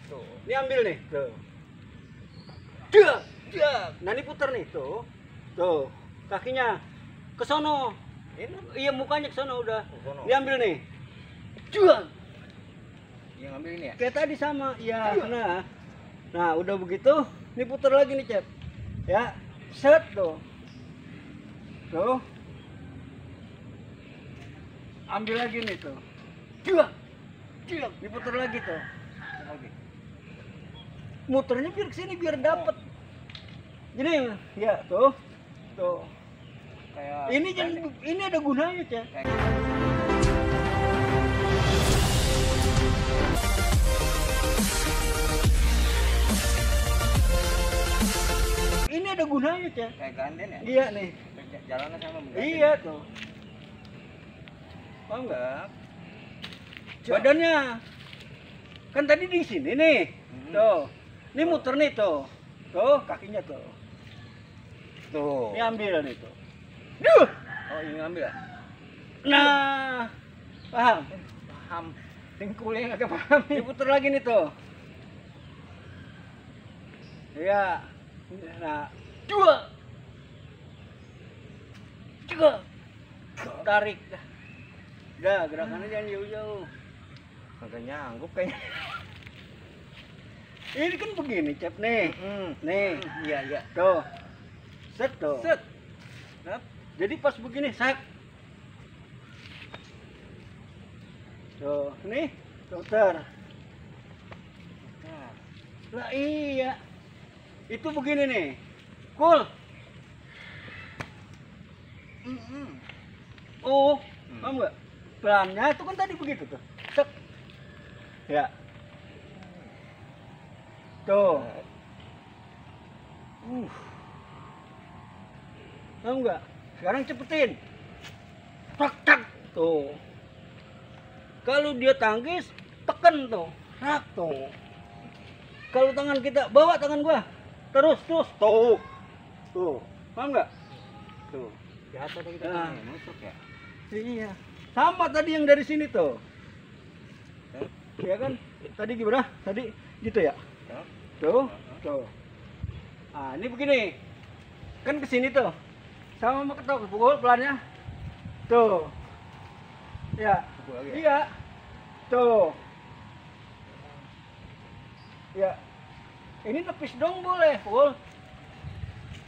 Tuh. Ini ambil nih, tuh. Dak, dak. Nah ini puter nih, tuh. Tuh, kakinya ke sono. Ini Iya mukanya ke sono udah. ke sono. Dia ambil nih. Jual. yang ambil ini ya. Kayak tadi sama. Ya, nah. Nah, udah begitu, ini puter lagi nih, Cep. Ya, set tuh. Tuh. Ambil lagi nih tuh. Jual. Jual. Diputer lagi tuh. Lagi. Muternya biar kesini biar dapet. Jadi ya tuh. Tuh. Kayak Ini ada gunanya, Cep. Ini ada gunanya, Cep. kayak ganden ya. Iya nih. Jalannya sama mengganden. Iya tuh. Paham nggak? Badannya kan tadi di sini nih. Tuh. Ini muter nih tuh. Tuh, kakinya tuh. Tuh. Ini ambil nih tuh. Duh. Oh, ini ngambil ya? Nah. Paham? Paham. Tingkulnya agak paham. Diputer lagi nih tuh. Iya. Nah, dua. Tiga. Tarik. Udah, gerakannya jangan jauh-jauh. Kagak nyanggup kayaknya. Ini kan begini, Cep nih. Nih. Iya, iya. Tuh. Set tuh. Set. Nah, jadi pas begini, sak. Tuh, nih, dokter. Nah, Lah iya. Itu begini nih. Cool. Oh, paham nggak? Pelannya itu kan tadi begitu tuh. Set. Ya. Tuh. Tahu nggak? Sekarang cepetin. Tak tak. Tuh. Kalau dia tangkis, tekan tuh. Tak tuh. Kalau tangan kita, bawa tangan gua. Terus tuh. Tuh. Paham nggak? Tuh. jatuh tuh kita Nah. nusuk ya. Iya. Sama tadi yang dari sini tuh. Ya kan? Tadi gimana? Tadi gitu ya? Tuh. Tuh. Ah, ini begini. Kan ke sini tuh. Sama ketok pukul pelannya. Tuh. Ya. Pukul lagi ya? Iya. Tuh. Ya. Ini tepis dong boleh, pukul.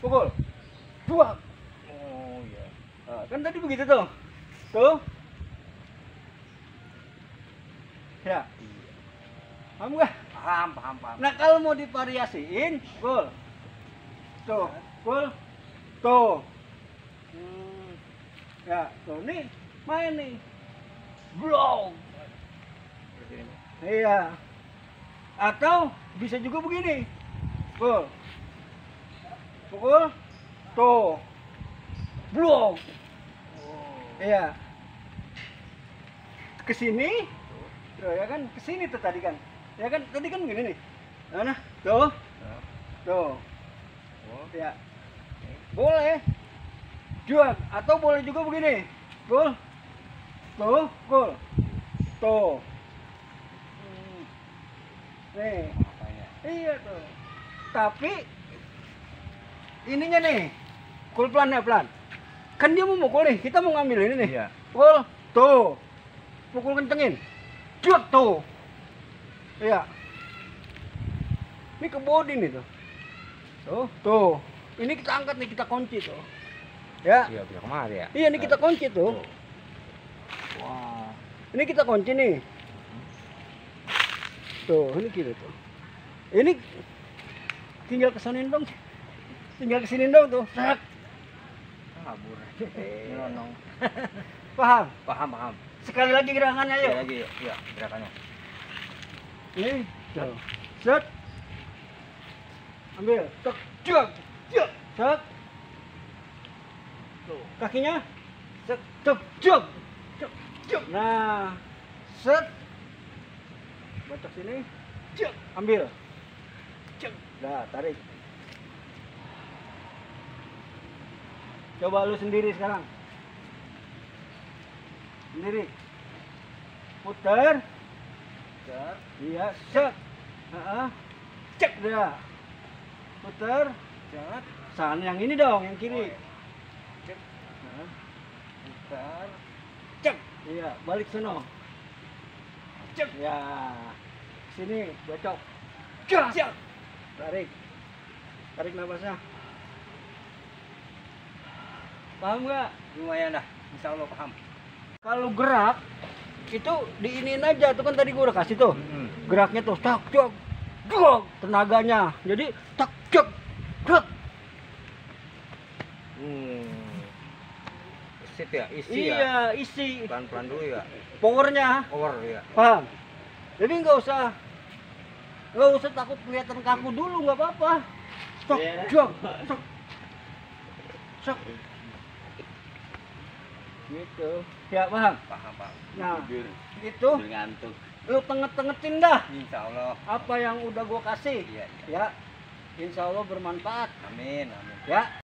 Pukul. Dua. Oh iya. Nah, kan tadi begitu tuh. Tuh. Ya. Paham nggak? Paham, paham, paham. Nah kalau mau divariasiin, pukul. Tuh, pukul. Tuh. Ya, tuh nih main nih. Blow. Iya. Atau bisa juga begini. Pukul. Pukul. Tuh. Blow. Iya. Ke sini. Tuh ya kan, ke sini tuh tadi kan. Ya kan tadi kan gini nih. Mana? Tuh. Tuh. Oh, Ya. Boleh. Jual atau boleh juga begini. Gol. Tuh, gol. Tuh. Nih. makanya. Iya tuh. Tapi ininya nih. Pukul pelan ya pelan. Kan dia mau mukul nih, kita mau ngambil ini nih. Iya. Pukul. Tuh. Pukul kencengin. Jut tuh. Iya. Ini ke body nih tuh. Tuh, tuh. Ini kita angkat nih, kita kunci tuh. Ya. Iya, biar kemari ya. Iya, ini kita kunci tuh. Wah. Ini kita kunci nih. Tuh, ini gitu tuh. Ini tinggal kesanin dong. Tinggal kesinin dong tuh. Sak. Kabur. Nyelonong. Paham? Paham, paham. Sekali lagi gerakannya Iya yuk. lagi, iya, gerakannya. Ini. Tuh. Set. Ambil. Tek. Jak. Jak. Set. Tuh. Kakinya. Set. Tek. Jak. Jak. Jak. Nah. Set. Bacok sini. Jak. Ambil. Jak. Dah, tarik. Coba lu sendiri sekarang. Sendiri. Putar. Putar. Iya, set. Cek dia. Putar. Cet. Sana yang ini dong, yang kiri. Cek. Heeh. Putar. Cek. Iya, balik sono. Cek. Ya. Sini, bacok. Cek. Tarik. Tarik nafasnya. Paham nggak? Lumayan dah. Insya Allah paham. Kalau gerak itu diinin aja tuh kan tadi gua udah kasih tuh. Hmm. Geraknya tuh tak cok. Jok, tenaganya. Jadi tak cok. Cok. Sip ya, isi ya. Iya, isi. Pelan-pelan dulu ya. Powernya. Power ya. Paham? Jadi nggak usah takut kelihatan kaku dulu, nggak apa-apa. Sok, jok, sok, sok. Gitu. Ya paham? Paham, paham. Nah, itu Ngantuk. lu tenget-tengetin dah Insya Allah. apa yang udah gua kasih. Iya, iya. Ya, insya Allah bermanfaat. Amin, amin. Ya.